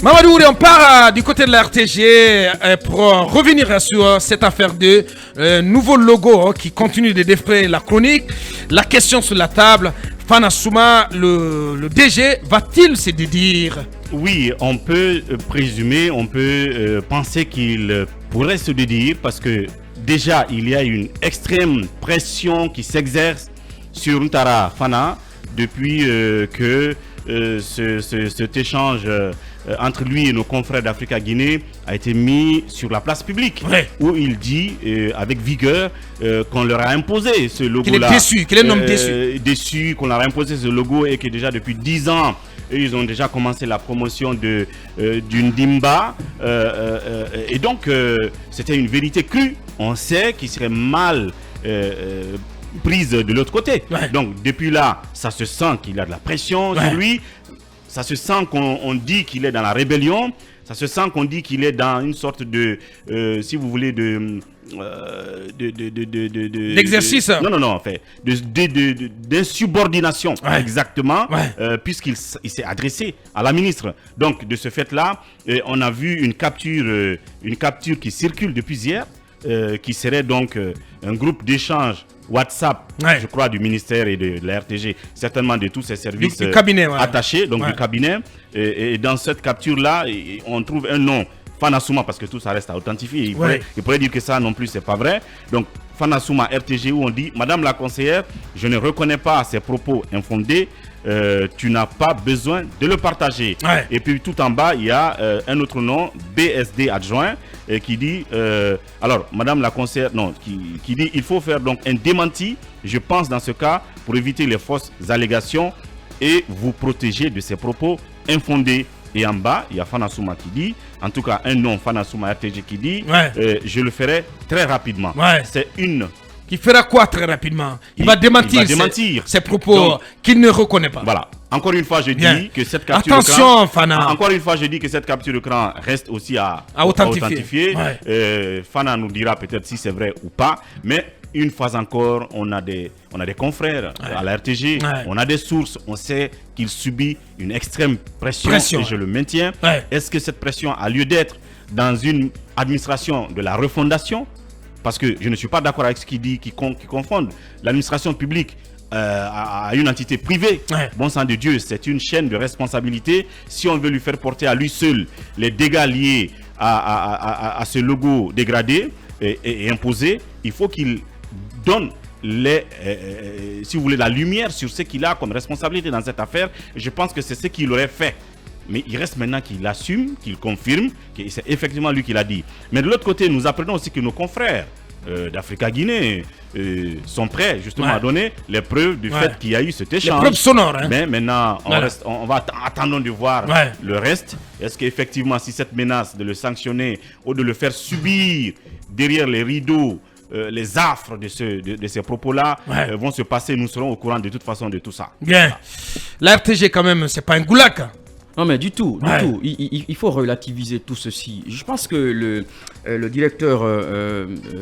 Mamadou, on part du côté de la RTG pour revenir sur cette affaire de nouveau logo qui continue de défrayer la chronique. La question sur la table, Fana Souma, le DG, va-t-il se dédire? Oui, on peut présumer, on peut penser qu'il pourrait se dédire parce que déjà il y a une extrême pression qui s'exerce sur Ntara Fana depuis que cet échange entre lui et nos confrères d'Africa-Guinée a été mis sur la place publique, où il dit avec vigueur qu'on leur a imposé ce logo-là. Qu'il est déçu, qu'il est un homme déçu. Déçu, qu'on leur a imposé ce logo et que déjà depuis 10 ans, ils ont déjà commencé la promotion d'une Dimba. Et donc, c'était une vérité crue. On sait qu'il serait mal prise de l'autre côté. Donc, depuis là, ça se sent qu'il a de la pression sur lui. Ça se sent qu'on dit qu'il est dans la rébellion. Ça se sent qu'on dit qu'il est dans une sorte de, si vous voulez, d'exercice. Non, en fait, d'insubordination, exactement, puisqu'il s'est adressé à la ministre. Donc, de ce fait-là, on a vu une capture qui circule depuis hier, qui serait donc un groupe d'échange WhatsApp, je crois, du ministère et de la RTG, certainement de tous ces services du cabinet, attachés, donc du cabinet. Et dans cette capture-là, on trouve un nom, Fana Souma, parce que tout ça reste à authentifier. Il pourrait dire que ça non plus, c'est pas vrai. Donc, Fana Souma, RTG, où on dit, Madame la conseillère, je ne reconnais pas ces propos infondés. Tu n'as pas besoin de le partager. Et puis tout en bas, il y a un autre nom, BSD adjoint, qui dit, alors Madame la conseillère, non, qui dit, il faut faire donc un démenti, je pense dans ce cas, pour éviter les fausses allégations et vous protéger de ces propos infondés. Et en bas, il y a Fana Souma qui dit, en tout cas un nom, Fana Souma RTG qui dit, je le ferai très rapidement. C'est une... Qui fera quoi très rapidement? Il va démentir ses propos qu'il ne reconnaît pas. Voilà. Encore une fois, je dis que cette capture Attention, Fana. Encore une fois, je dis que cette capture d'écran reste aussi à authentifier. Fana nous dira peut-être si c'est vrai ou pas. Mais une fois encore, on a des confrères à la RTG, on a des sources, on sait qu'il subit une extrême pression. Et je le maintiens. Est-ce que cette pression a lieu d'être dans une administration de la refondation? Parce que je ne suis pas d'accord avec ce qu'il dit, qui confondent l'administration publique à une entité privée. Bon sang de Dieu, c'est une chaîne de responsabilité. Si on veut lui faire porter à lui seul les dégâts liés à ce logo dégradé et imposé, il faut qu'il donne si vous voulez, la lumière sur ce qu'il a comme responsabilité dans cette affaire. Et je pense que c'est ce qu'il aurait fait. Mais il reste maintenant qu'il assume, qu'il confirme que c'est effectivement lui qui l'a dit. Mais de l'autre côté, nous apprenons aussi que nos confrères d'Africa-Guinée sont prêts justement à donner les preuves du fait qu'il y a eu cet échange. Les preuves sonores. Mais maintenant, on va attendre de voir le reste. Est-ce qu'effectivement, si cette menace de le sanctionner ou de le faire subir derrière les rideaux, les affres de ces propos-là vont se passer, nous serons au courant de toute façon de tout ça. Bien. La RTG quand même, c'est pas un goulag. Non mais du tout. Il faut relativiser tout ceci. Je pense que le directeur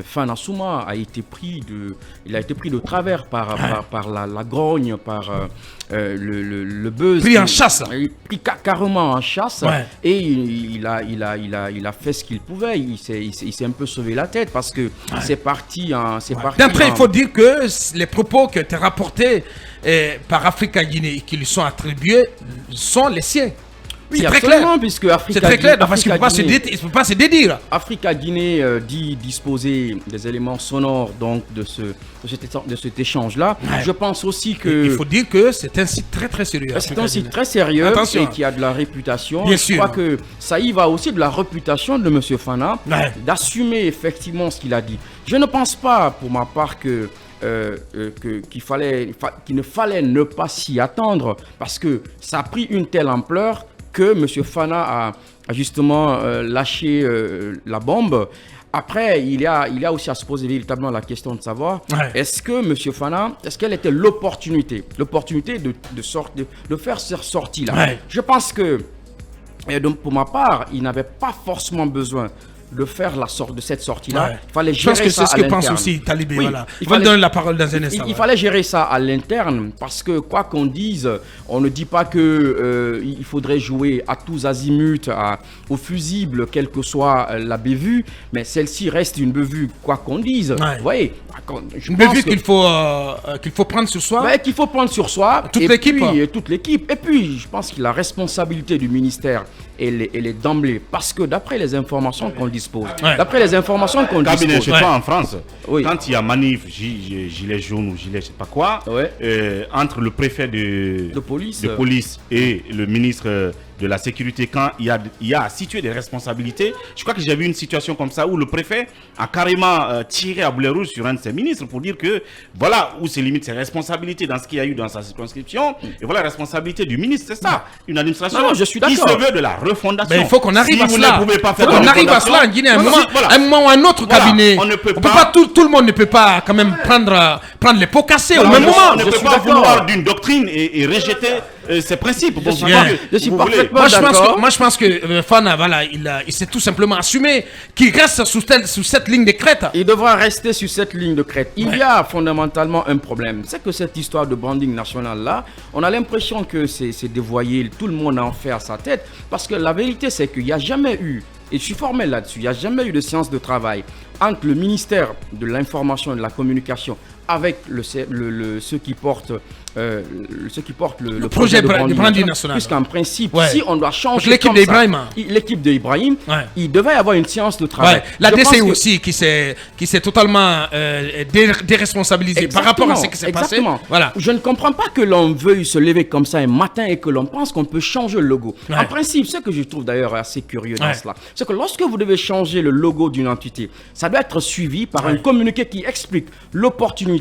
Fana Souma a été pris de travers par la grogne, par le buzz. Pris en chasse. Pris carrément en chasse. Et il a fait ce qu'il pouvait. Il s'est un peu sauvé la tête parce que c'est parti. D'après, il faut dire que les propos qui ont été rapportés par Africa-Guinée et qui lui sont attribués sont les siens. Oui, c'est très clair. Puisque c'est très clair parce qu'il ne peut pas se dédire. Africa-Guinée dit disposer des éléments sonores donc de cet échange-là. Je pense aussi que... Il faut dire que c'est un site très très sérieux. C'est un site très sérieux et qui a de la réputation. Bien sûr. Je crois que ça y va aussi de la réputation de M. Fana, d'assumer effectivement ce qu'il a dit. Je ne pense pas, pour ma part, qu'il ne fallait ne pas s'y attendre parce que ça a pris une telle ampleur que M. Fana a justement lâché la bombe. Après, il y a aussi à se poser véritablement la question de savoir est-ce que M. Fana, est-ce qu'elle était l'opportunité de faire cette sortie-là. Je pense que, donc pour ma part, il n'avait pas forcément besoin de faire de cette sortie-là. Il fallait gérer ça. Je pense que c'est ce que pense aussi Talibé. Oui, voilà. Il fallait donner la parole dans un instant. Il fallait gérer ça à l'interne parce que quoi qu'on dise, on ne dit pas que il faudrait jouer à tous azimuts, au fusible, quelle que soit la bévue, mais celle-ci reste une bévue, quoi qu'on dise. Vous voyez, une bévue qu'il faut prendre sur soi. Qu'il faut prendre sur soi. Toute l'équipe. Et puis, je pense que la responsabilité du ministère, elle est d'emblée. Parce que d'après les informations qu'on dispose, en France, quand il y a manif, gilet jaune ou gilet je sais pas quoi, entre le préfet de police et le ministre de la sécurité, quand il y a à situer des responsabilités, je crois que j'ai vu une situation comme ça où le préfet a carrément tiré à boulet rouge sur un de ses ministres pour dire que voilà où se limitent ses responsabilités dans ce qu'il y a eu dans sa circonscription, et voilà la responsabilité du ministre, c'est ça, une administration je suis qui se veut de la refondation. Mais il faut qu'on arrive à cela. On arrive à cela en Guinée, un moment ou un autre cabinet. On ne peut pas, tout le monde ne peut pas quand même prendre les pots cassés au même moment. On ne peut pas vouloir d'une doctrine et rejeter ses principes. Je suis parfaitement d'accord. Moi, je pense que Fana, voilà, il s'est tout simplement assumé qu'il reste sous cette ligne de crête. Il devra rester sur cette ligne de crête. Il y a fondamentalement un problème. C'est que cette histoire de branding national-là, on a l'impression que c'est dévoyé. Tout le monde en fait à sa tête. Parce que la vérité, c'est qu'il n'y a jamais eu, et je suis formel là-dessus, il n'y a jamais eu de séance de travail entre le ministère de l'Information et de la Communication avec ceux qui portent le projet de branding national. Puisqu'en principe, si on doit changer l'équipe d'Ibrahim, il devait y avoir une séance de travail. La DCI aussi qui s'est totalement déresponsabilisée par rapport à ce qui s'est passé. Voilà. Je ne comprends pas que l'on veuille se lever comme ça un matin et que l'on pense qu'on peut changer le logo. En principe, ce que je trouve d'ailleurs assez curieux dans cela, c'est que lorsque vous devez changer le logo d'une entité, ça doit être suivi par un communiqué qui explique l'opportunité.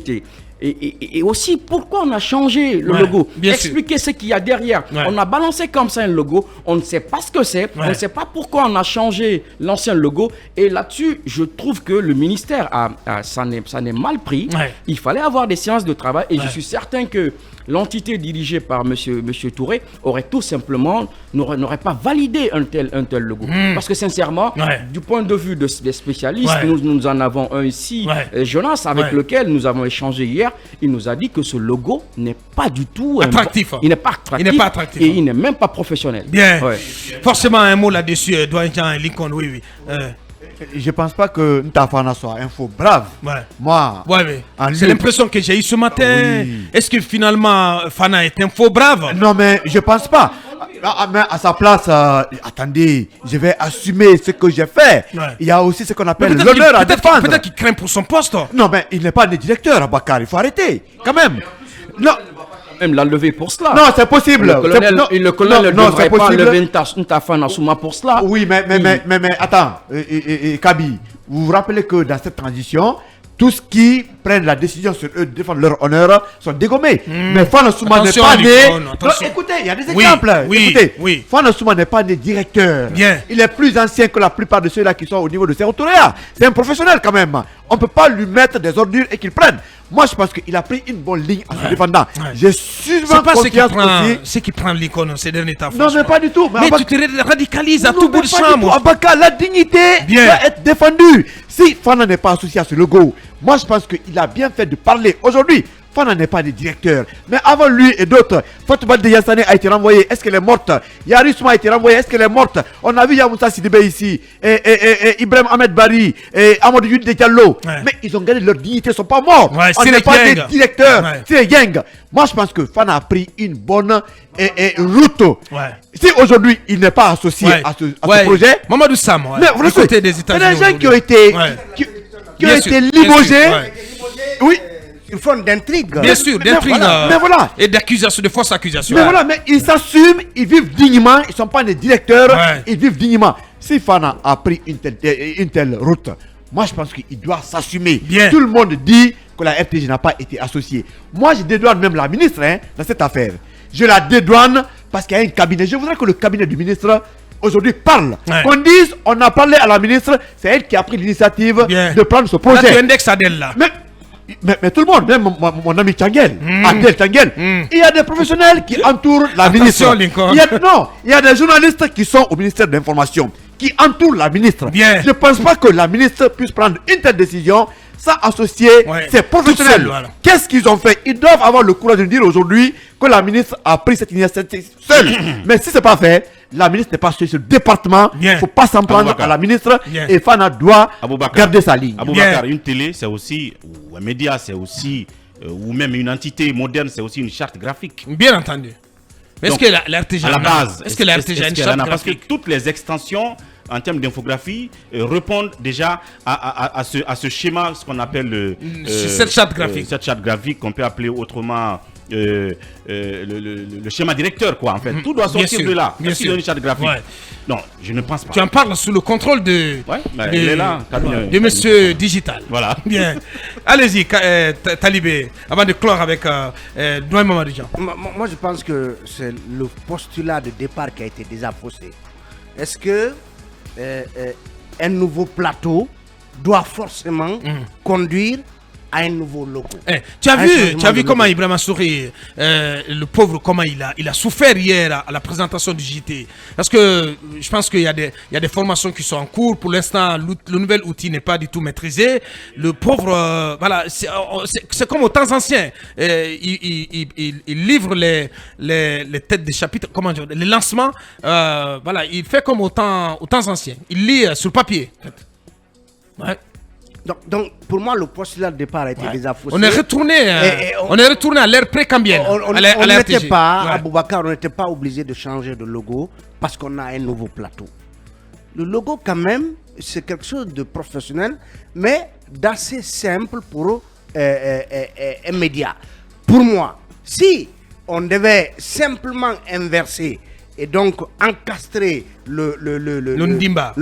Et aussi pourquoi on a changé le logo. Expliquer ce qu'il y a derrière. On a balancé comme ça un logo, on ne sait pas ce que c'est, on ne sait pas pourquoi on a changé l'ancien logo. Et là-dessus, je trouve que le ministère ça n'est mal pris. Il fallait avoir des séances de travail et je suis certain que l'entité dirigée par monsieur Touré aurait tout simplement n'aurait pas validé un tel logo. Parce que sincèrement, du point de vue des spécialistes, nous en avons un ici, Jonas, avec lequel nous avons échangé hier. Il nous a dit que ce logo n'est pas du tout attractif. Il n'est pas attractif. Et il n'est même pas professionnel. Bien. Forcément, un mot là-dessus, Doyen Lincoln, oui. Je pense pas que Ntafana soit un faux brave. Moi, c'est l'impression que j'ai eue ce matin. Est-ce que finalement Fana est un faux brave? Non, mais je pense pas. Mais à sa place, attendez, je vais assumer ce que j'ai fait. Il y a aussi ce qu'on appelle l'honneur à défendre. Peut-être qu'il craint pour son poste. Non, mais il n'est pas le directeur, Abakar. Il faut arrêter, quand même. Non. Même l'a levé pour cela. Non, c'est possible. Le colonel ne devrait pas lever Ntafana Souma pour cela. Oui, mais attends, Kaby, vous vous rappelez que dans cette transition, tous qui prennent la décision sur eux de défendre leur honneur sont dégommés. Mais Fana Souma n'est pas né. Non, écoutez, il y a des exemples. Écoutez, Fana Souma n'est pas né directeur. Il est plus ancien que la plupart de ceux-là qui sont au niveau de Sérotoréa. C'est un professionnel quand même. On ne peut pas lui mettre des ordures et qu'il prenne. Moi, je pense qu'il a pris une bonne ligne en se défendant. Je suis souvent confiance aussi. C'est qui prend l'icône ces derniers temps. Non, mais pas du tout. Mais tu te radicalises à tout bout de champ. Abaka, la dignité doit être défendue. Si Fana n'est pas associé à ce logo, moi, je pense qu'il a bien fait de parler aujourd'hui. Fana n'est pas des directeurs. Mais avant lui et d'autres, Fatou Baldé Yassane a été renvoyée. Est-ce qu'elle est morte? Yarisma a été renvoyée. Est-ce qu'elle est morte? On a vu Yamoussa Sidibé ici. Et Ibrahim Ahmed Bari. Et Amadou Yud Diallo. Mais ils ont gagné leur dignité. Ils ne sont pas morts. On n'est pas des directeurs. C'est les gangs. Moi, je pense que Fana a pris une bonne route. Si aujourd'hui, il n'est pas associé à ce projet. Mamadou Sam. C'est des gens qui ont été limogés. Oui. Une forme d'intrigue. Bien sûr, d'intrigue. Mais voilà. Et d'accusation, de fausses accusations. Mais voilà, mais ils s'assument, ils vivent dignement, ils ne sont pas des directeurs, ils vivent dignement. Si Fana a pris une telle route, moi je pense qu'il doit s'assumer. Tout le monde dit que la RTG n'a pas été associée. Moi je dédouane même la ministre dans cette affaire. Je la dédouane parce qu'il y a un cabinet. Je voudrais que le cabinet du ministre aujourd'hui parle. Qu'on dise, on a parlé à la ministre, c'est elle qui a pris l'initiative de prendre ce projet. Là, tu indexes Adèle là. Mais tout le monde, même mon ami Tangel, Adel Tangel, il y a des professionnels qui entourent la ministre. Il y a des journalistes qui sont au ministère de l'Information, qui entourent la ministre. Bien. Je ne pense pas que la ministre puisse prendre une telle décision sans associer ses professionnels. Voilà. Qu'est-ce qu'ils ont fait? Ils doivent avoir le courage de dire aujourd'hui que la ministre a pris cette initiative seule. Mais si ce n'est pas fait, la ministre n'est pas sur ce département. Il ne faut pas s'en prendre à la ministre. Et Fana doit garder sa ligne. Aboubacar, une télé, c'est aussi, ou un média, c'est aussi, ou même une entité moderne, c'est aussi une charte graphique. Bien entendu. Mais est-ce que la RTG à la base, est-ce que la RTG a une charte graphique? Parce que toutes les extensions en termes d'infographie répondent déjà à ce schéma, ce qu'on appelle cette charte graphique. Cette charte graphique qu'on peut appeler autrement le schéma directeur, quoi, en fait. Tout doit sortir de là. Bien sûr. Une charte graphique. Non, je ne pense pas. Tu en parles sous le contrôle de monsieur Digital. Voilà. Bien. Allez-y, Talibé, avant de clore avec Noël Mamadou. Moi, je pense que c'est le postulat de départ qui a été déjà faussé. Est-ce que un nouveau plateau doit forcément conduire à un nouveau logo? Tu as vu comment Ibrahima Souri, le pauvre, comment il a souffert hier à la présentation du JT. Parce que je pense qu'il y a des formations qui sont en cours. Pour l'instant, le nouvel outil n'est pas du tout maîtrisé. Le pauvre, voilà, c'est comme aux temps anciens. Il livre les têtes des chapitres, comment dire, les lancements. Voilà, il fait comme aux temps anciens. Il lit sur papier. Ouais. Donc, pour moi, le postulat de départ a été déjà faussé. On est retourné à l'ère pré-cambienne. On n'était pas, Aboubacar, on n'était pas obligé de changer de logo parce qu'on a un nouveau plateau. Le logo, quand même, c'est quelque chose de professionnel, mais d'assez simple pour un média. Pour moi, si on devait simplement inverser et donc encastrer le Ndimba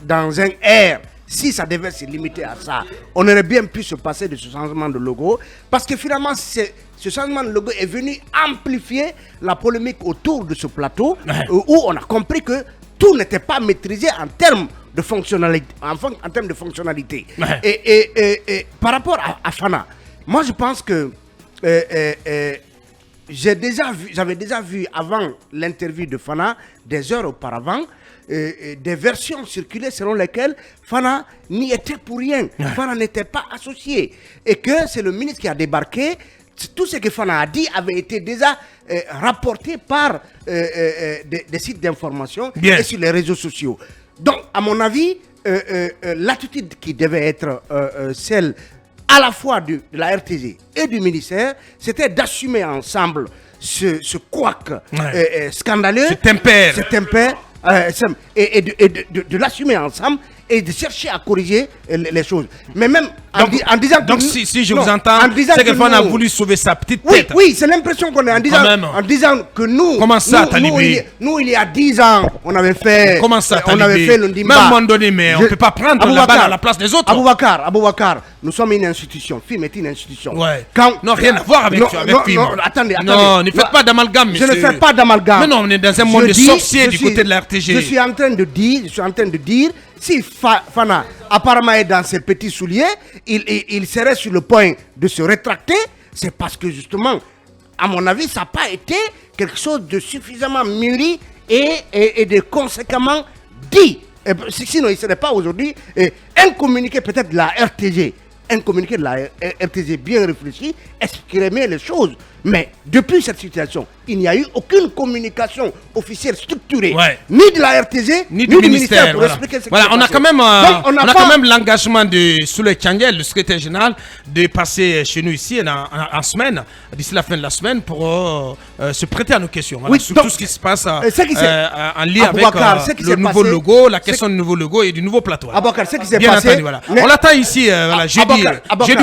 dans un air, si ça devait se limiter à ça, on aurait bien pu se passer de ce changement de logo. Parce que finalement, ce changement de logo est venu amplifier la polémique autour de ce plateau, où on a compris que tout n'était pas maîtrisé en termes de fonctionnalité. Et par rapport à Fana, moi je pense que j'avais déjà vu avant l'interview de Fana, des heures auparavant, des versions circulaient selon lesquelles Fana n'y était pour rien. Fana n'était pas associé. Et que c'est le ministre qui a débarqué. Tout ce que Fana a dit avait été déjà rapporté par des sites d'information et sur les réseaux sociaux. Donc, à mon avis, l'attitude qui devait être celle à la fois de la RTG et du ministère, c'était d'assumer ensemble ce couac scandaleux, ce tempère, et de l'assumer ensemble et de chercher à corriger les choses. Mais même en disant donc si je vous entends, c'est que Fana a voulu sauver sa petite tête. Oui, c'est l'impression qu'on est en disant que nous... Comment ça, Talibé? Nous, il y a 10 ans, on avait fait... Comment ça, Talibé? On avait fait le Ndimba. Même à un moment donné, mais on ne peut pas prendre la balle à la place des autres. Aboubacar, nous sommes une institution. FIM est une institution. Non, rien à voir avec FIM. Non, attendez. Non, ne faites pas d'amalgame, monsieur. Je ne fais pas d'amalgame. Mais non, on est dans un monde de sorciers du côté de la RTG. Je suis en train de dire, si Fana apparemment est dans ses petits souliers, il serait sur le point de se rétracter, c'est parce que justement, à mon avis, ça n'a pas été quelque chose de suffisamment mûri et de conséquemment dit. Sinon, il ne serait pas aujourd'hui un communiqué peut-être de la RTG. Un communiqué de la RTG bien réfléchi expliquerait mieux les choses. Mais depuis cette situation, il n'y a eu aucune communication officielle structurée, ni de la RTG, ni du ministère pour expliquer ce qui s'est passé. On a quand même l'engagement de Souley Tchangel, le secrétaire général, de passer chez nous ici en semaine, d'ici la fin de la semaine, pour se prêter à nos questions. Voilà, sur tout ce qui se passe en lien avec le nouveau logo, la question du nouveau logo et du nouveau plateau. Aboubacar, ce qui s'est passé... On l'attend ici, jeudi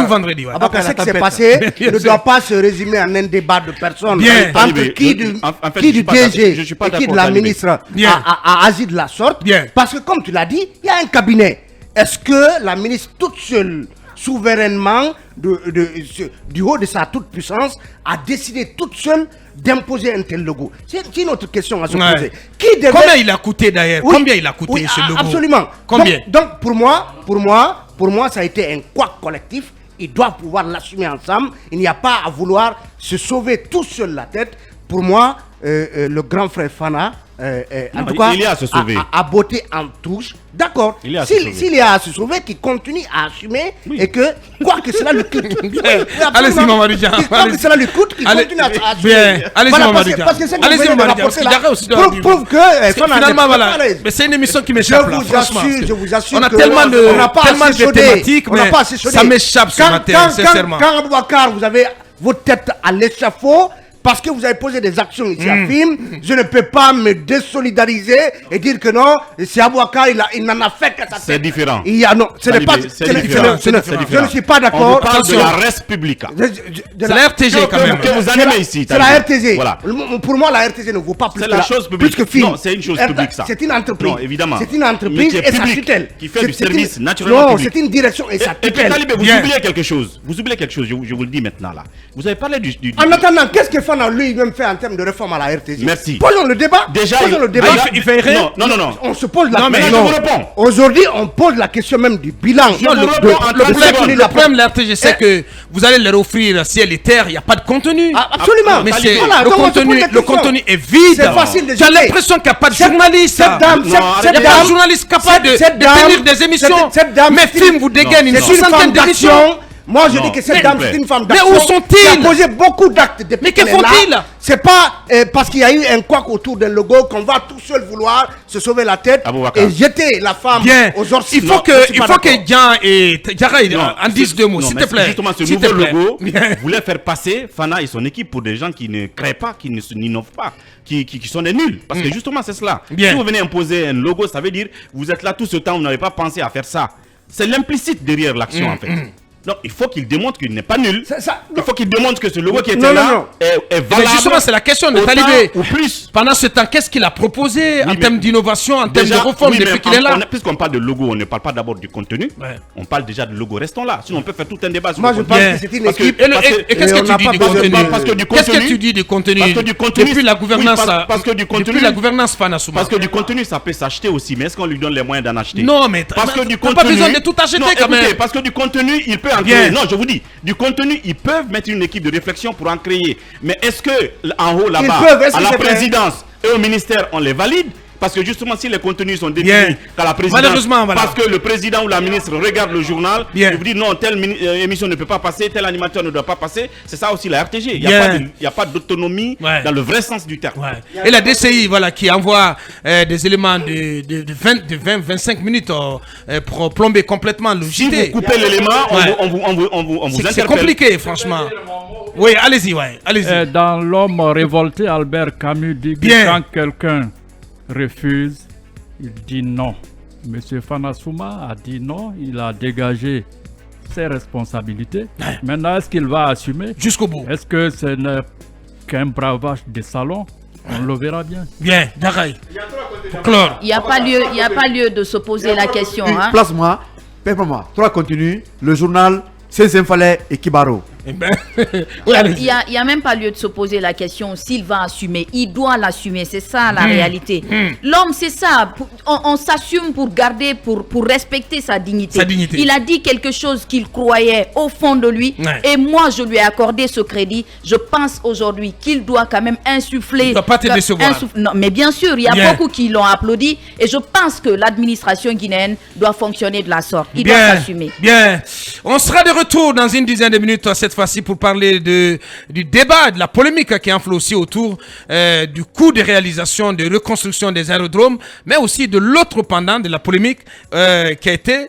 ou vendredi. Aboubacar, ce qui s'est passé ne doit pas se résumer en un débat de personnes entre qui du DG et qui de la ministre a agi de la sorte. Parce que comme tu l'as dit, il y a un cabinet. Est-ce que la ministre toute seule, souverainement, du haut de sa toute puissance, a décidé toute seule d'imposer un tel logo? C'est une autre question à se poser. Combien il a coûté d'ailleurs? Combien il a coûté ce logo? Absolument. Combien? Donc pour moi, ça a été un couac collectif. Ils doivent pouvoir l'assumer ensemble. Il n'y a pas à vouloir se sauver tout seul la tête. Pour moi, le grand frère Fana en tout cas, il y a à se sauver. À botter en touche. D'accord. S'il y a à se sauver, qu'il continue à assumer et que, quoi que cela lui coûte. Allez-y, Mamadou Dia. Quoi que cela lui coûte, qu'il continue à assumer. Allez-y, Mamadou Dia. Parce que c'est que prouve que finalement, voilà. Mais c'est une émission qui m'échappe là, franchement. Je vous assure. On a tellement de thématiques, mais ça m'échappe ce matin, sincèrement. Quand Aboubacar, vous avez votre tête à l'échafaud, parce que vous avez posé des actions ici à FIM, je ne peux pas me désolidariser et dire que non, c'est Aboubacar, il n'en a fait qu'à sa tête. C'est différent. Il y a, non, ce n'est pas différent. Je ne suis pas d'accord. On parle de la res publica. C'est la RTG quand même. Que vous animez ici. C'est la RTG. Voilà. Pour moi, la RTG ne vaut pas plus que la chose publique. Plus que FIM. Non, c'est une chose publique ça. C'est une entreprise. Non, évidemment. C'est une entreprise et sa tutelle. Qui fait du service naturellement public. Non, c'est une direction et sa tutelle. Vous oubliez quelque chose. Vous oubliez quelque chose, je vous le dis maintenant là. Vous avez parlé du... En attendant, qu'est-ce que Fana lui-même fait en termes de réforme à la RTG? Merci. Posons le débat. Déjà, il fait rien. Non. On se pose la question. Mais je vous réponds. Aujourd'hui, on pose la question même du bilan. Le problème de la RTG, c'est que vous allez leur offrir ciel et terre, il n'y a pas de contenu. Absolument. Mais le contenu est vide. C'est facile de j'ai l'impression qu'il n'y a pas de journaliste. Il n'y a pas de journaliste capable de tenir des émissions. Mais FIM vous dégaine une soixantaine d'émissions. Moi, je dis que cette dame, c'est une femme d'action. Mais où sont-ils? Qui a posé beaucoup d'actes depuis. Mais que font-ils? C'est pas parce qu'il y a eu un couac autour d'un logo qu'on va tout seul vouloir se sauver la tête et jeter la femme aux orties. Il faut que Jean et Diarra en disent deux mots, s'il te plaît. Justement, ce nouveau logo voulait faire passer Fana et son équipe pour des gens qui ne créent pas, qui n'innovent pas, qui sont des nuls. Parce que justement, c'est cela. Si vous venez imposer un logo, ça veut dire vous êtes là tout ce temps, vous n'avez pas pensé à faire ça. C'est l'implicite derrière l'action, en fait. Donc il faut qu'il démontre qu'il n'est pas nul. Il faut qu'il démontre que ce logo qui était là est valable. Mais justement, c'est la question de Talibé. Ou plus. Pendant ce temps, qu'est-ce qu'il a proposé en termes d'innovation, en termes de réforme depuis qu'il est là? Puisqu'on parle de logo, on ne parle pas d'abord du contenu. On parle déjà de logo. Restons là. Sinon, on peut faire tout un débat sur le contenu. Moi, je pense que c'est une équipe. Et qu'est-ce que tu dis du contenu? Qu'est-ce que tu dis du contenu? Depuis la gouvernance Fana Souma. Parce que du contenu, ça peut s'acheter aussi. Mais est-ce qu'on lui donne les moyens d'en acheter? Non, mais tu n'as pas besoin de tout acheter quand même. Parce que du contenu, il peut en créer. Non, je vous dis, du contenu, ils peuvent mettre une équipe de réflexion pour en créer. Mais est-ce que en haut là-bas, à la présidence et au ministère, on les valide? Parce que justement, si les contenus sont définis qu'à la présidence, malheureusement, voilà. Parce que le président ou la ministre regarde le journal, et vous dit non, telle émission ne peut pas passer, tel animateur ne doit pas passer, c'est ça aussi la RTG. Il n'y a pas d'autonomie dans le vrai sens du terme. Et la DCI, voilà, qui envoie des éléments de 20-25 minutes pour plomber complètement le JT. Si vous coupez l'élément, on vous interpelle. C'est compliqué, franchement. Oui, allez-y, allez-y. Dans L'homme révolté, Albert Camus dit que quand quelqu'un refuse, il dit non. Monsieur Fana Souma a dit non, il a dégagé ses responsabilités. Maintenant, est-ce qu'il va assumer jusqu'au bout? Est-ce que ce n'est qu'un bravage de salon? On le verra bien. Bien, d'accord. Il n'y a pas lieu de se poser la question. Place-moi, paie-moi. 3 contenus, le journal, Saint-Fallait et Kibaro. Il n'y a même pas lieu de se poser la question s'il va assumer. Il doit l'assumer, c'est ça la réalité. L'homme, c'est ça. On s'assume pour garder, pour respecter sa dignité. Il a dit quelque chose qu'il croyait au fond de lui. Et moi, je lui ai accordé ce crédit. Je pense aujourd'hui qu'il doit quand même insuffler. Il ne doit pas te décevoir. Non, mais bien sûr, il y a beaucoup qui l'ont applaudi. Et je pense que l'administration guinéenne doit fonctionner de la sorte. Il doit s'assumer. Bien. On sera de retour dans une dizaine de minutes cette fois-ci pour parler du débat, de la polémique qui enfle aussi autour du coût de réalisation de reconstruction des aérodromes, mais aussi de l'autre pendant de la polémique qui a été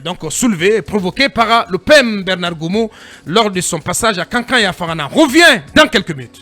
donc soulevée et provoquée par le PM Bernard Goumou lors de son passage à Kankan et à Farana. Revient dans quelques minutes.